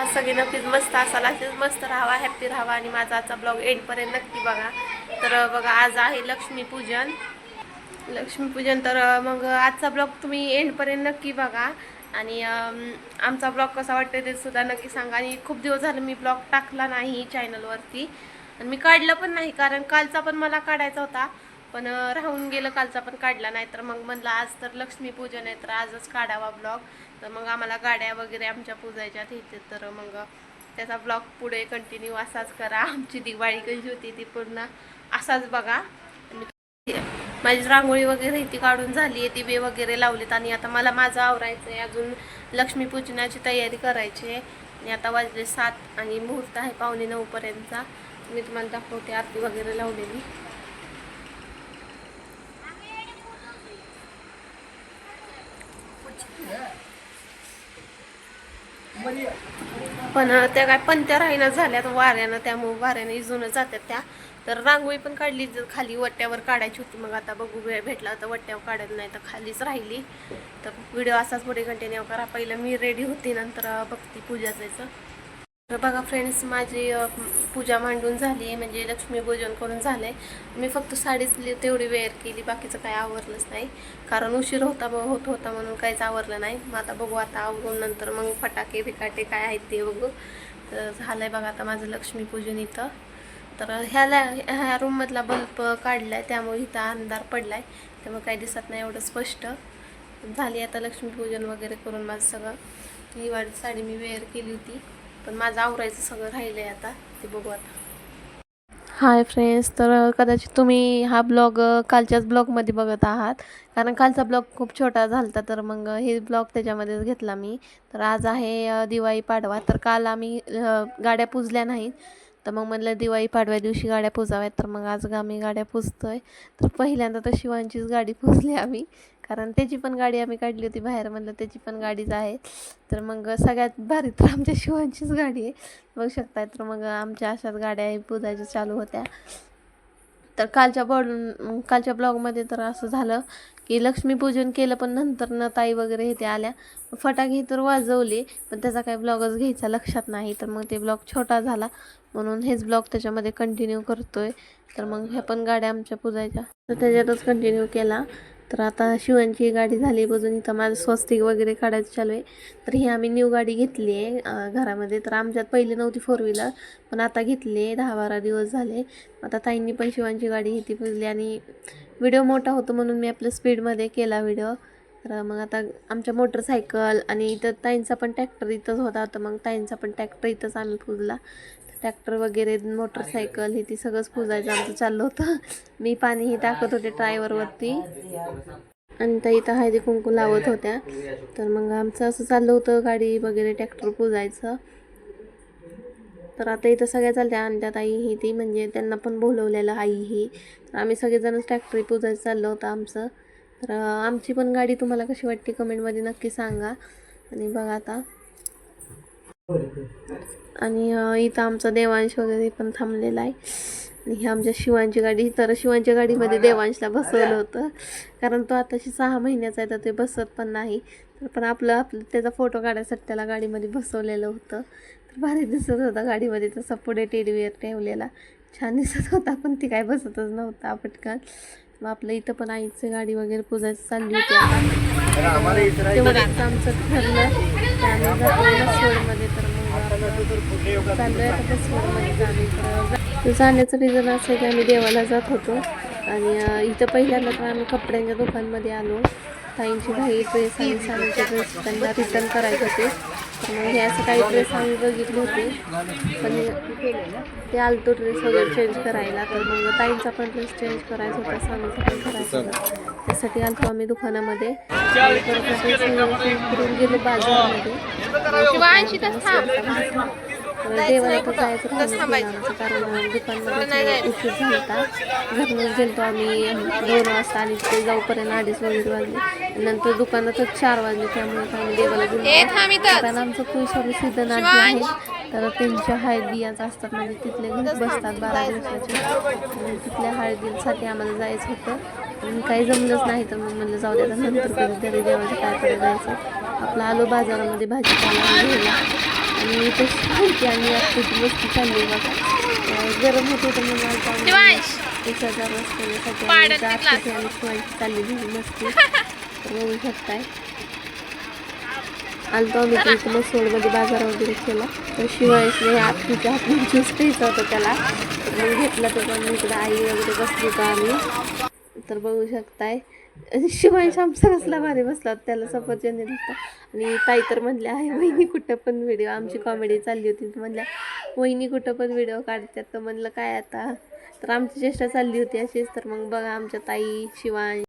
सगळे नक्कीच मस्त असाल, असेच मस्त राहावा, हॅप्पी राहावा आणि माझा आजचा ब्लॉग एंडपर्यंत नक्की बघा. तर बघा आज आहे लक्ष्मीपूजन. तर मग आजचा ब्लॉग तुम्ही एंडपर्यंत नक्की बघा आणि आमचा ब्लॉग कसा वाटतं ते सुद्धा नक्की सांगा. आणि खूप दिवस झाले मी ब्लॉग टाकला नाही चॅनलवरती आणि मी काढलं पण नाही, कारण कालचा पण मला काढायचा होता पण राहून गेलं, कालचा पण काढला नाही. तर मग म्हणलं आज तर लक्ष्मीपूजन आहे तर आजच काढावा ब्लॉग. तर मग आम्हाला गाड्या वगैरे आमच्या पूजायच्या तिथे, तर मग त्याचा ब्लॉग पुढे कंटिन्यू असाच करा. आमची दिवाळी कशी होती ती पूर्ण असाच बघा. माझी रांगोळी वगैरे ती काढून झाली आहे, दिवे वगैरे लावलेत आणि आता मला माझं आवरायचं आहे. अजून लक्ष्मीपूजनाची तयारी करायची आहे आणि आता वाजले 7 आणि मुहूर्त आहे 8:45 पर्यंतचा. मी तुम्हाला दाखवते आरती वगैरे लावलेली. पण त्या काय पंत्या राहीना झाल्यात वाऱ्यानं, त्यामुळे वाऱ्यानं इजून जातात त्या. तर रांगोळी पण काढली, खाली वट्यावर काढायची होती. मग आता बघू वेळ भेटला तर वट्यावर काढत नाही तर खालीच राहिली. तर व्हिडिओ असाच पुढे कंटिन्यू करा. पहिलं मी रेडी होती, नंतर बघती पूजा जायचं. तर बघा फ्रेंड्स, माझी पूजा मांडून झाली आहे, म्हणजे लक्ष्मीपूजन करून झालं आहे. मी फक्त साडीच तेवढी वेअर केली, बाकीचं काही आवरलंच नाही, कारण उशीर होत होता म्हणून काहीच आवरलं नाही. मग आता बघू, आता आवरून नंतर मग फटाके बिकाटे काय आहेत ते बघू. तर झालं आहे बघा आता माझं लक्ष्मीपूजन इथं. तर ह्या रूममधला बल्ब काढला आहे, त्यामुळे इथं अंधार पडला आहे, त्यामुळे काही दिसत नाही एवढं स्पष्ट. झाली आता लक्ष्मीपूजन वगैरे करून माझं सगळं. दिवाळी साडी मी वेअर केली होती, पण माझं आवरायचं सगळं राहिलं आहे आता, ते बघू आता. हाय फ्रेंड्स, तर कदाचित तुम्ही हा ब्लॉग कालच्याच ब्लॉगमध्ये बघत आहात, कारण कालचा ब्लॉग खूप छोटा झाला तर मग हे ब्लॉग त्याच्यामध्येच घेतला मी. तर आज आहे दिवाळी पाडवा. तर काल आम्ही गाड्या पुजल्या नाहीत, तर मग म्हटलं दिवाळी पाडव्या दिवशी गाड्या पुजाव्यात, तर मग आज आम्ही गाड्या पुजतोय. तर पहिल्यांदा तर शिवांचीच गाडी पुजली आम्ही, कारण त्याची पण गाडी आम्ही काढली होती बाहेर, म्हणलं त्याची पण गाडीच आहे. तर मग सगळ्यात भारी तर आमच्या शिवांचीच गाडी आहे, बघू शकताय. तर मग आमच्या अशाच गाड्या पूजायच्या चालू होत्या. तर कालच्या ब्लॉगमध्ये तर असं झालं की लक्ष्मीपूजन केलं, पण नंतर ताई वगैरे इथे आल्या, फटाके तर वाजवले, पण त्याचा काही ब्लॉगच घ्यायचा लक्षात नाही. तर मग ते ब्लॉग छोटा झाला, म्हणून हेच ब्लॉग त्याच्यामध्ये कंटिन्यू करतोय. तर मग ह्या पण गाड्या आमच्या पूजायच्या, तर त्याच्यातच कंटिन्यू केला. तर आता शिवांची गाडी झाली बजून, इथं माझं स्वस्तिक वगैरे काढायचं चालू आहे. तर ही आम्ही न्यू गाडी घेतली आहे घरामध्ये. तर आमच्यात पहिली नव्हती 4 व्हीलर, पण आता घेतली आहे, 10-12 दिवस झाले. आता ताईंनी पण शिवांची गाडी ही ती पुजली आणि व्हिडिओ मोठा होतो म्हणून मी आपल्या स्पीडमध्ये केला व्हिडिओ. तर मग आता आमच्या मोटरसायकल आणि इथं ताईंचा पण ट्रॅक्टर इथंच होता, तर मग ताईंचा पण ट्रॅक्टर इथंच आम्ही पुजला. ट्रॅक्टर वगैरे मोटरसायकल हे ती सगळंच पुजायचं आमचं चाललं होतं. मी पाणीही टाकत होते ड्रायव्हरवरती आणि त्या इथं हळदी कुंकू लावत होत्या. तर मग आमचं असं चाललं होतं गाडी वगैरे ट्रॅक्टर पुजायचं. तर आता इथं सगळ्या चालत्या आणि त्यात आई ही ती, म्हणजे त्यांना पण बोलवलेलं आई ही. तर आम्ही सगळेजणच ट्रॅक्टर पुजायचं चाललं होतं आमचं. तर आमची पण गाडी तुम्हाला कशी वाटते कमेंटमध्ये नक्की सांगा. आणि बघा आता, आणि इथं आमचा देवांश वगैरे पण थांबलेला आहे. आणि ही आमच्या शिवांची गाडी. तर शिवांच्या गाडीमध्ये देवांशला बसवलं होतं, कारण तो आताशी 6 महिन्याचा आहे, तर ते बसत पण नाही. तर पण आपलं त्याचा फोटो काढायसाठी त्याला गाडीमध्ये बसवलेलं होतं. तर भारी दिसत होता गाडीमध्ये, तसा पुढे टेडीवेअर ठेवलेला छान दिसत होता, पण ती काय बसतच नव्हता पटकन. मग आपलं इथं पण आईची गाडी वगैरे पुजायची चालली होती आता. तेवढंच आमचं ठरलं त्यामुळे बसवडमध्ये. तर मग चाललं आहे आता बसवडमध्ये तर जाण्याचं रिझन असं आहे की आम्ही देवाला जात होतो आणि इथं पहिल्यांदा तर आम्ही कपड्यांच्या दुकानमध्ये आलो. ताईंची काही ड्रेस आणि साडीचे ड्रेस त्यांना रिटर्न करायचे होते. तर मग हे असं काही ड्रेस आम्ही बघितले होते, पण ते आलतो ड्रेस वगैरे चेंज करायला. तर मग ताईंचा पण ड्रेस चेंज करायचा होता, सामीचा पण करायचा होता, त्यासाठी आलतो आम्ही दुकानामध्ये. करून गेलो बाजारमध्ये. देवाला तर जायचं राहिलं आमचं, कारण दुकानमध्ये उशीर झाला होता. घरूनच गेलो आम्ही 2 वाजता आणि तिथे जाऊपर्यंत 2:30 वगैरे वाजले. नंतर दुकानातच 4 वाजले, त्यामुळे आम्ही देवाला गेलो. कारण आमचं कुलस्वामी सिद्धनाथ जे आहे, तर त्यांच्या हळदीयाच असतात, म्हणजे तिथले घरी बसतात 12 दिवसाचे. आणि तिथल्या हळदीसाठी आम्हाला जायचं होतं आणि काही जमलंच नाही. तर मग म्हणलं जाऊ द्या, नंतर कधीतरी देवाचं काय करायला जायचं. आपलं आलो बाजारामध्ये भाजीपाला घ्यायला. आणि इथं शांती आणि आत्ताची मस्ती चालली बघा. गरम होत होतं म्हणून आता एखादा रस करण्यासाठी आत्ताची आणि शिवायची चालली मस्ती. तर बघू शकताय आलतो आम्ही तर इथं मसोडमध्ये बाजार वगैरे केला. तर शिवायसने आत्तीच्या हातून ज्यूस प्यायचा होता त्याला, तर मग घेतला त्याचा. इकडे आई वगैरे बसली होतो आम्ही. तर बघू शकताय शिवांश आमचा कसला भारी बसला होता, त्याला सफरचंद दिलं. आणि ताई तर म्हणल्या आहे वहिनी कुठं पण व्हिडिओ, आमची कॉमेडी चालली होती तर म्हणल्या वहिनी कुठं पण व्हिडिओ काढतात. तर म्हणलं काय आता, तर आमची चेष्टा चालली होती अशीच. तर मग बघा आमच्या ताई शिवांश